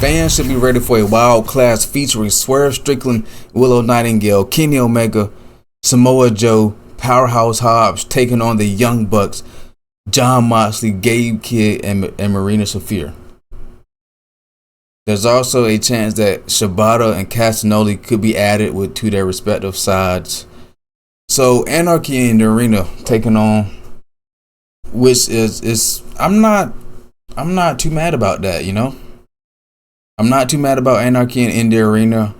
Fans should be ready for a wild class featuring Swerve Strickland, Willow Nightingale, Kenny Omega, Samoa Joe, Powerhouse Hobbs taking on the Young Bucks, Jon Moxley, Gabe Kidd, and Marina Shafir. There's also a chance that Shibata and Castagnoli could be added to their respective sides. So Anarchy in the Arena taking on, which is I'm not too mad about that, you know. I'm not too mad about Anarchy in the Arena.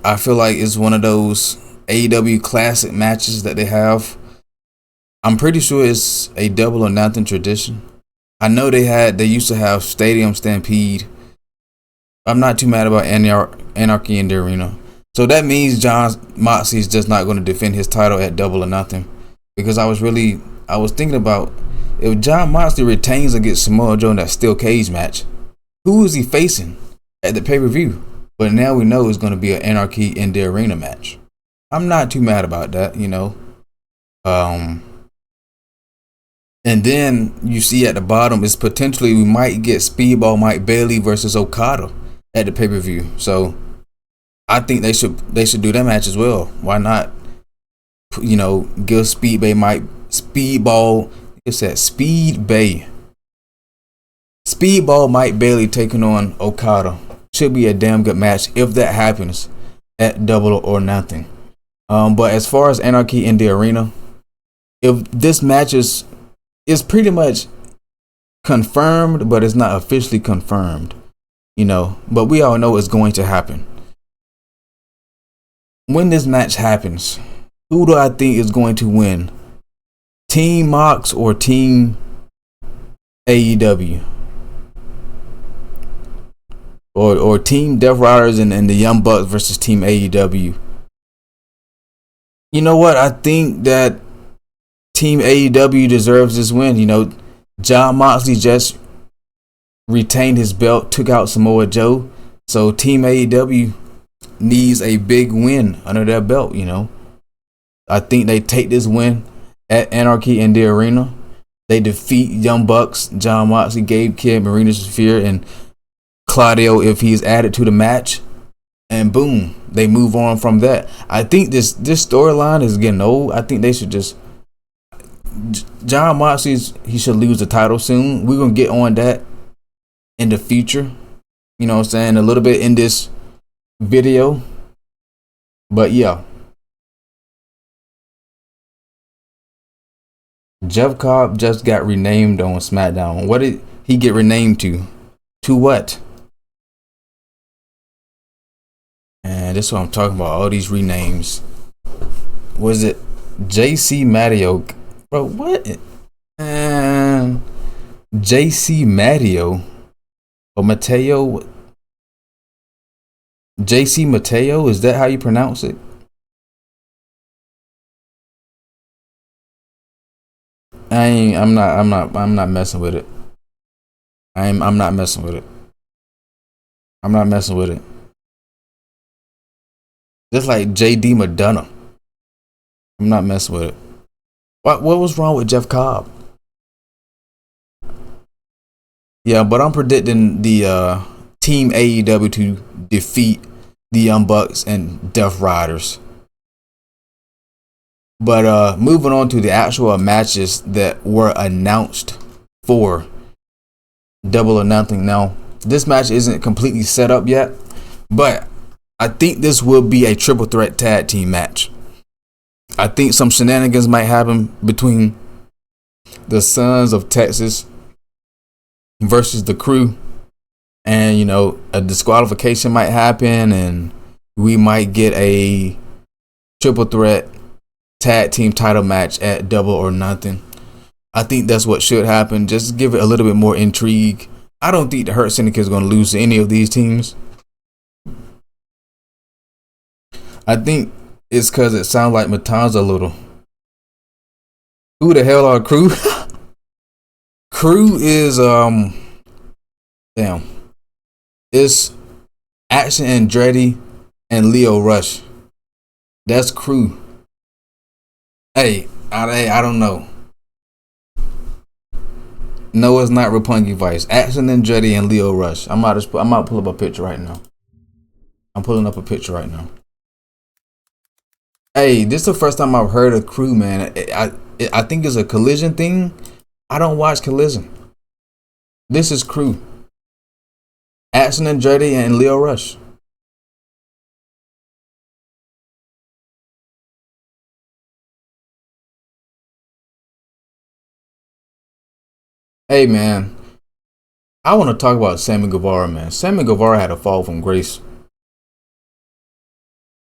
I feel like it's one of those AEW classic matches that they have. I'm pretty sure it's a Double or Nothing tradition. I know they used to have Stadium Stampede. I'm not too mad about Anarchy in the Arena. So that means Jon Moxley is just not going to defend his title at Double or Nothing. Because I was thinking about, if Jon Moxley retains against Samoa Joe in that steel cage match, who is he facing at the pay-per-view? But now we know it's going to be an Anarchy in the Arena match. I'm not too mad about that, you know. And then you see at the bottom is potentially we might get Speedball Mike Bailey versus Okada at the pay-per-view. So I think they should do that match as well. Why not? You know, give Speedball Mike Bailey taking on Okada. Should be a damn good match if that happens at Double or Nothing. But as far as Anarchy in the Arena, if this match is pretty much confirmed, but it's not officially confirmed, you know. But we all know it's going to happen. When this match happens, who do I think is going to win? Team Mox or Team AEW? Or Team Death Riders and the Young Bucks versus Team AEW? You know what? I think that Team AEW deserves this win. You know, Jon Moxley just retained his belt, took out Samoa Joe. So Team AEW needs a big win under their belt, you know. I think they take this win at Anarchy in the Arena. They defeat Young Bucks, Jon Moxley, Gabe Kidd, Marina Shafir, and Claudio if he's added to the match. And boom, they move on from that. I think this storyline is getting old. I think they should just... Jon Moxley, he should lose the title soon. We're going to get on that in the future. You know what I'm saying? A little bit in this video. But yeah. Jeff Cobb just got renamed on SmackDown. What did he get renamed to? To what? And this is what I'm talking about. All these renames. Was it JC Matteo? Bro, what? JC Matteo or Mateo? JC Mateo? Is that how you pronounce it? I'm not messing with it. I'm not messing with it. I'm not messing with it. Just like JD Madonna. I'm not messing with it. What was wrong with Jeff Cobb? Yeah, but I'm predicting the Team AEW to defeat the Young Bucks and Death Riders. But moving on to the actual matches that were announced for Double or Nothing. Now, this match isn't completely set up yet, but I think this will be a triple threat tag team match. I think some shenanigans might happen between the Sons of Texas versus the Crew. And, you know, a disqualification might happen and we might get a triple threat tag team title match at Double or Nothing. I think that's what should happen. Just give it a little bit more intrigue. I don't think the Hurt Syndicate is going to lose to any of these teams. I think it's because it sounds like Matanza a little. Who the hell are Crew? Crew is it's Action Andretti and Leo Rush. That's Crew. Hey, I don't know. No, it's not Roppongi Vice. Action Andretti and Lio Rush. I'm about to pull up a picture right now. I'm pulling up a picture right now. Hey, this is the first time I've heard of Crew, man. I think it's a Collision thing. I don't watch Collision. This is Crew. Action Andretti and Lio Rush. Hey, man. I want to talk about Sammy Guevara, man. Sammy Guevara had a fall from grace.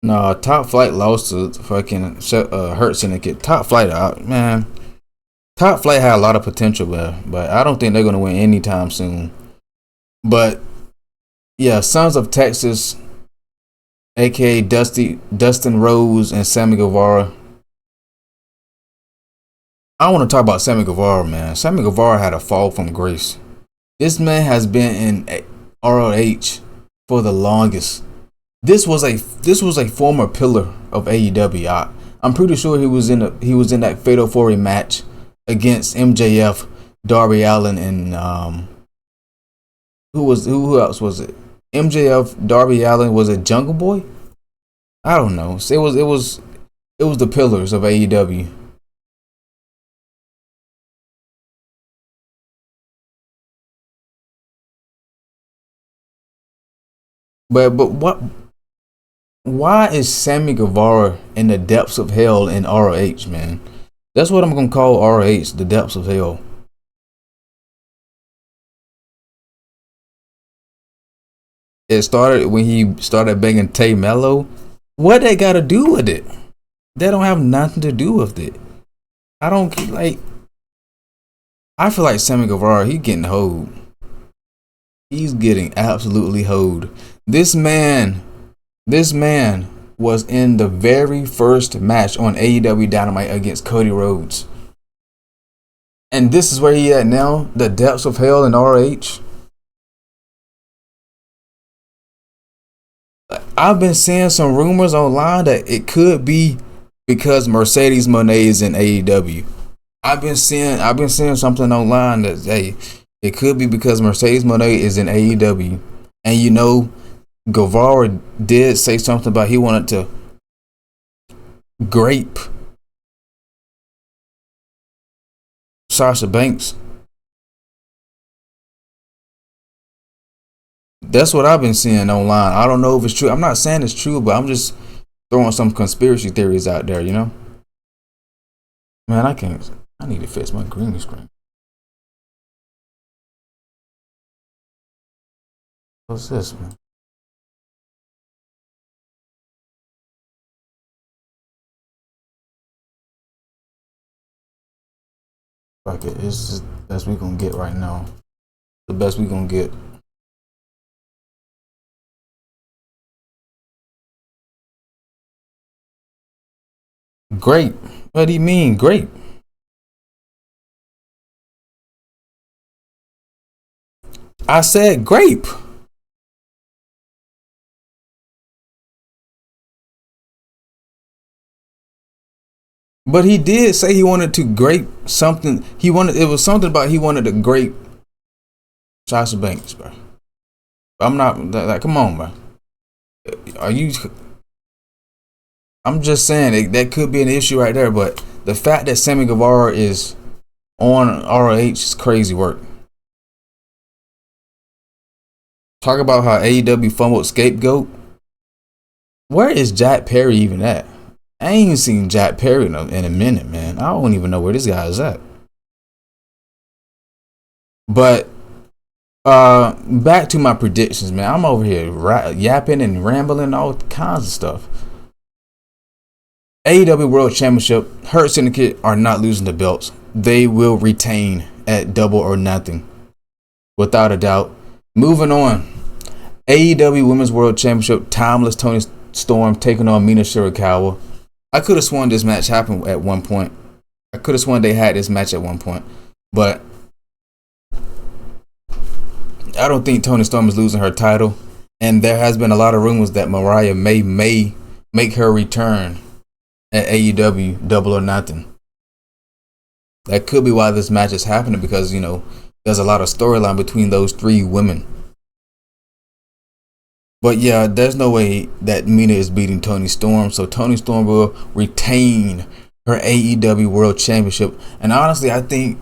No, Top Flight lost to fucking Hurt Syndicate. Top Flight, man. Top Flight had a lot of potential, but I don't think they're gonna win anytime soon. But yeah, Sons of Texas, aka Dustin Rhodes and Sammy Guevara. I want to talk about Sammy Guevara, man. Sammy Guevara had a fall from grace. This man has been in ROH for the longest. This was a former pillar of AEW. I'm pretty sure he was in that Fatal 4 match against MJF, Darby Allin, and who else was it? MJF, Darby Allin, was it Jungle Boy? I don't know. It was the pillars of AEW. But what? Why is Sammy Guevara in the depths of hell in ROH, man? That's what I'm gonna call ROH, the depths of hell. It started when he started banging Tay Mello. What they got to do with it? They don't have nothing to do with it. I don't like. I feel like Sammy Guevara, he getting hoed. He's getting absolutely hoed. This man was in the very first match on AEW Dynamite against Cody Rhodes. And this is where he at now, the depths of hell in ROH. I've been seeing some rumors online that it could be because Mercedes Moné is in AEW. I've been seeing something online that, hey, it could be because Mercedes Moné is in AEW. And you know, Guevara did say something about he wanted to grape Sasha Banks. That's what I've been seeing online. I don't know if it's true. I'm not saying it's true, but I'm just throwing some conspiracy theories out there, you know? Man, I need to fix my green screen. What's this, man? Fuck it. It's just the best we gonna get right now. The best we gonna get. Great. What do you mean, great? I said grape. But he did say he wanted to grape something. It was something about he wanted to grape Sasha Banks, bro. I'm not like, come on, bro. Are you? I'm just saying that could be an issue right there. But the fact that Sammy Guevara is on ROH is crazy work. Talk about how AEW fumbled scapegoat. Where is Jack Perry even at? I ain't even seen Jack Perry in a minute, man. I don't even know where this guy is at. But back to my predictions, man. I'm over here yapping and rambling all kinds of stuff. AEW World Championship, Hurt Syndicate are not losing the belts. They will retain at Double or Nothing, without a doubt. Moving on, AEW Women's World Championship, Timeless Toni Storm taking on Mina Shirakawa. I could have sworn this match happened at one point. I could have sworn they had this match at one point. But I don't think Toni Storm is losing her title. And there has been a lot of rumors that Mariah may make her return at AEW Double or Nothing. That could be why this match is happening, because, you know, there's a lot of storyline between those three women. But yeah, there's no way that Mina is beating Toni Storm. So Toni Storm will retain her AEW World Championship. And honestly, I think,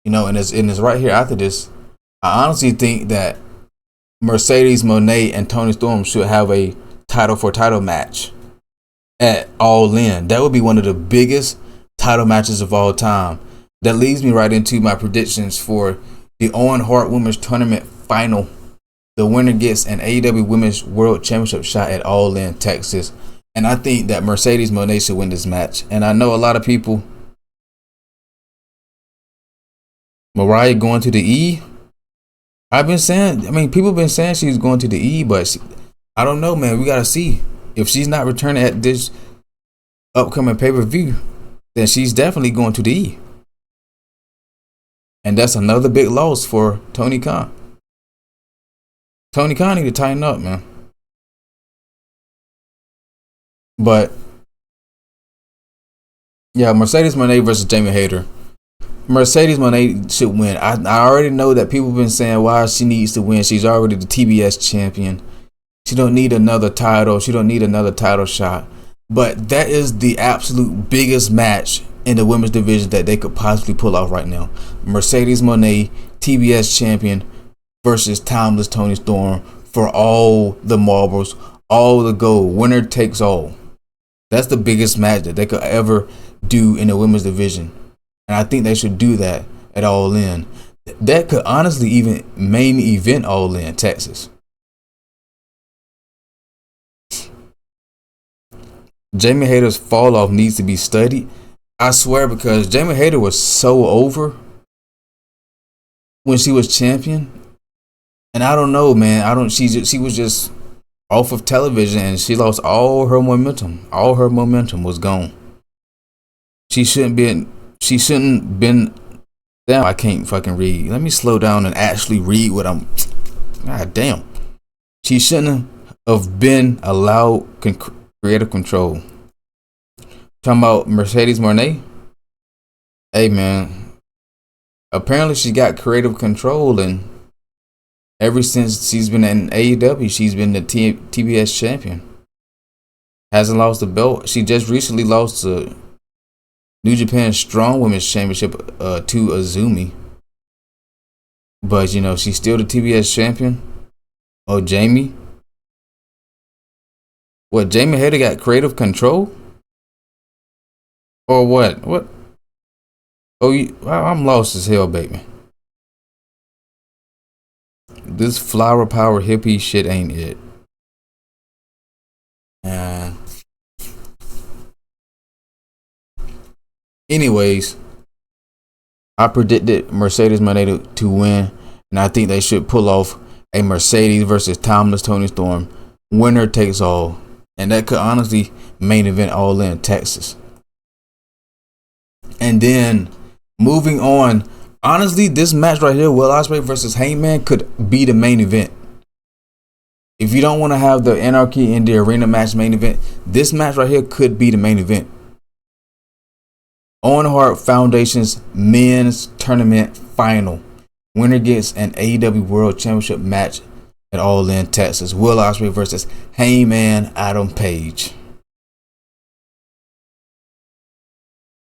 and it's right here after this, I honestly think that Mercedes Moné and Toni Storm should have a title for title match at All In. That would be one of the biggest title matches of all time. That leads me right into my predictions for the Owen Hart Women's Tournament Final. The winner gets an AEW Women's World Championship shot at All In, Texas. And I think that Mercedes Moné should win this match. And I know a lot of people, Mariah going to the E. People have been saying she's going to the E, but I don't know, man. We got to see. If she's not returning at this upcoming pay-per-view, then she's definitely going to the E. And that's another big loss for Tony Khan. Tony Khan need to tighten up, man. But yeah, Mercedes Moné versus Jamie Hayter. Mercedes Moné should win. I already know that people have been saying why she needs to win. She's already the TBS champion. She don't need another title. She don't need another title shot. But that is the absolute biggest match in the women's division that they could possibly pull off right now. Mercedes Moné, TBS champion, versus timeless Toni Storm for all the marbles, all the gold. Winner takes all. That's the biggest match that they could ever do in the women's division. And I think they should do that at All In. That could honestly even main event All In, Texas. Jamie Hayter's fall off needs to be studied. I swear, because Jamie Hayter was so over when she was champion. And I don't know, man. She was just off of television and she lost all her momentum. All her momentum was gone. She shouldn't been damn, I can't fucking read. Let me slow down and actually read what I'm. God damn. She shouldn't have been allowed creative control. Talking about Mercedes Moné. Hey man. Apparently she got creative control, and ever since she's been in AEW, she's been the TBS champion. Hasn't lost the belt. She just recently lost the New Japan Strong Women's Championship to Azumi. But, she's still the TBS champion. Oh, Jamie? What, Jamie Hayter got creative control? Or what? What? Oh, I'm lost as hell, baby. This flower power hippie shit ain't it. Anyways, I predicted Mercedes Moné to win, and I think they should pull off a Mercedes versus timeless Toni Storm. Winner takes all. And that could honestly main event All In, Texas. And then, moving on, honestly, this match right here, Will Ospreay versus Hangman, could be the main event. If you don't want to have the Anarchy in the Arena match main event, this match right here could be the main event. Owen Hart Foundation's men's tournament final. Winner gets an AEW World Championship match at All In, Texas. Will Ospreay versus Hangman Adam Page.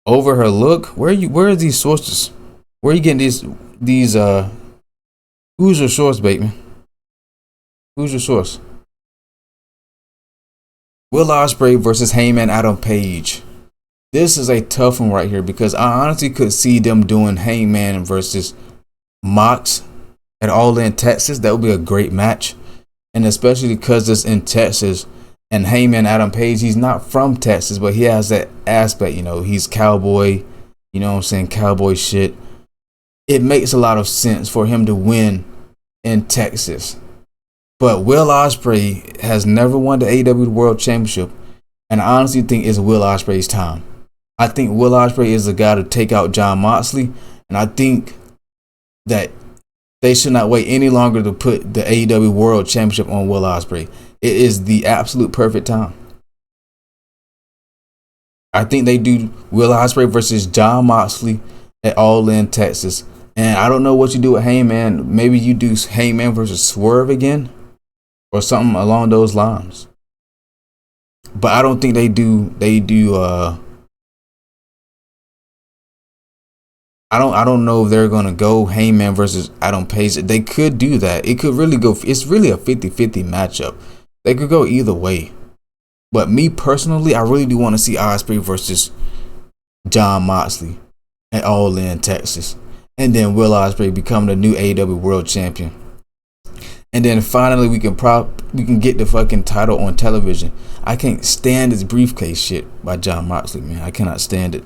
Over her look, where are these sources? Where are you getting these who's your source, baby? Who's your source? Will Ospreay versus Hangman Adam Page. This is a tough one right here, because I honestly could see them doing Hangman versus Mox at All In, Texas. That would be a great match. And especially because it's in Texas, and Hangman Adam Page, he's not from Texas, but he has that aspect, he's cowboy, cowboy shit. It makes a lot of sense for him to win in Texas. But Will Ospreay has never won the AEW World Championship, and I honestly think it's Will Ospreay's time. I think Will Ospreay is the guy to take out Jon Moxley, and I think that they should not wait any longer to put the AEW World Championship on Will Ospreay. It is the absolute perfect time. I think they do Will Ospreay versus Jon Moxley at All In, Texas, And I don't know what you do with Hangman. Maybe you do Hangman versus Swerve again, or something along those lines. But I don't think they do. I don't know if they're gonna go Hangman versus Adam Page. They could do that. It could really go. It's really a 50-50 matchup. They could go either way. But me personally, I really do want to see Ospreay versus Jon Moxley at All In Texas, and then Will Ospreay become the new AEW World Champion. And then finally, we can get the fucking title on television. I can't stand this briefcase shit by Jon Moxley, man. I cannot stand it.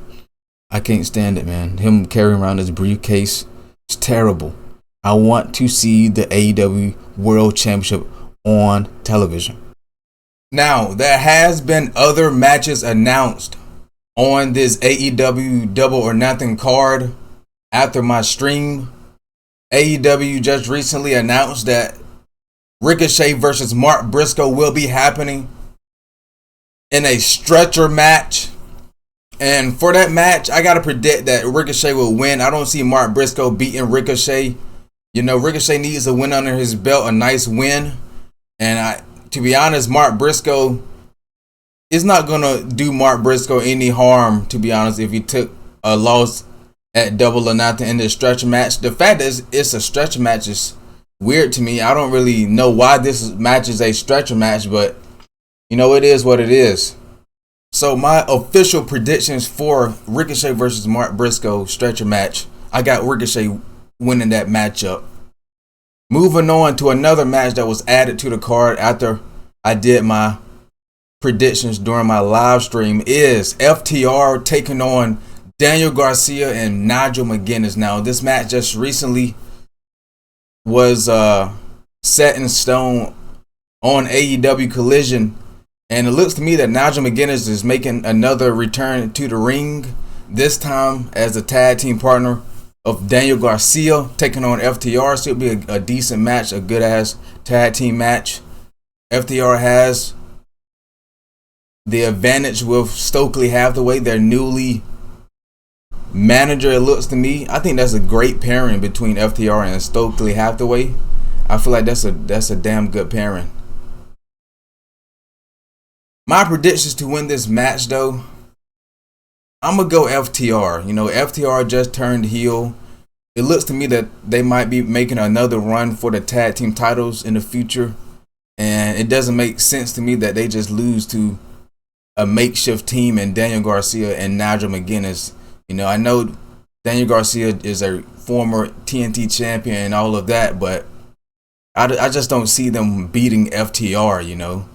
I can't stand it, man. Him carrying around this briefcase, it's terrible. I want to see the AEW World Championship on television. Now, there has been other matches announced on this AEW Double or Nothing card after my stream. AEW just recently announced that Ricochet versus Mark Briscoe will be happening in a stretcher match. And for that match, I got to predict that Ricochet will win. I don't see Mark Briscoe beating Ricochet. You know, Ricochet needs a win under his belt, a nice win. And to be honest, Mark Briscoe is not going to do Mark Briscoe any harm, to be honest, if he took a loss at Double or Nothing in this stretcher match. The fact that it's a stretcher match is weird to me. I don't really know why this match is a stretcher match, but you know, it is what it is. So my official predictions for Ricochet versus Mark Briscoe stretcher match, I got Ricochet winning that matchup. Moving on to another match that was added to the card after I did my predictions during my live stream is FTR taking on Daniel Garcia and Nigel McGuinness. Now, this match just recently was set in stone on AEW Collision. And it looks to me that Nigel McGuinness is making another return to the ring, this time as a tag team partner of Daniel Garcia taking on FTR. So it'll be a decent match, a good ass tag team match. FTR has the advantage with Stokely Hathaway, their newly manager, it looks to me. I think that's a great pairing between FTR and Stokely Hathaway. I feel like that's a damn good pairing. My predictions to win this match, though, I'm going to go FTR. You know, FTR just turned heel. It looks to me that they might be making another run for the tag team titles in the future. And it doesn't make sense to me that they just lose to a makeshift team and Daniel Garcia and Nigel McGuinness. You know, I know Daniel Garcia is a former TNT champion and all of that, but I just don't see them beating FTR, you know.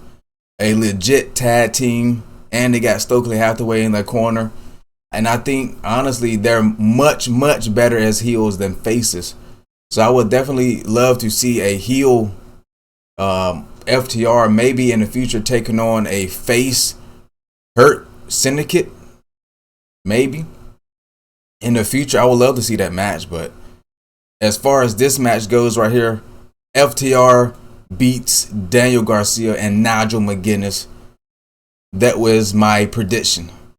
A legit tag team, and they got Stokely Hathaway in their corner. And I think, honestly, they're much, much better as heels than faces. So I would definitely love to see a heel FTR maybe in the future taking on a face Hurt Syndicate. Maybe. In the future, I would love to see that match. But as far as this match goes right here, FTR beats Daniel Garcia and Nigel McGuinness. That was my prediction.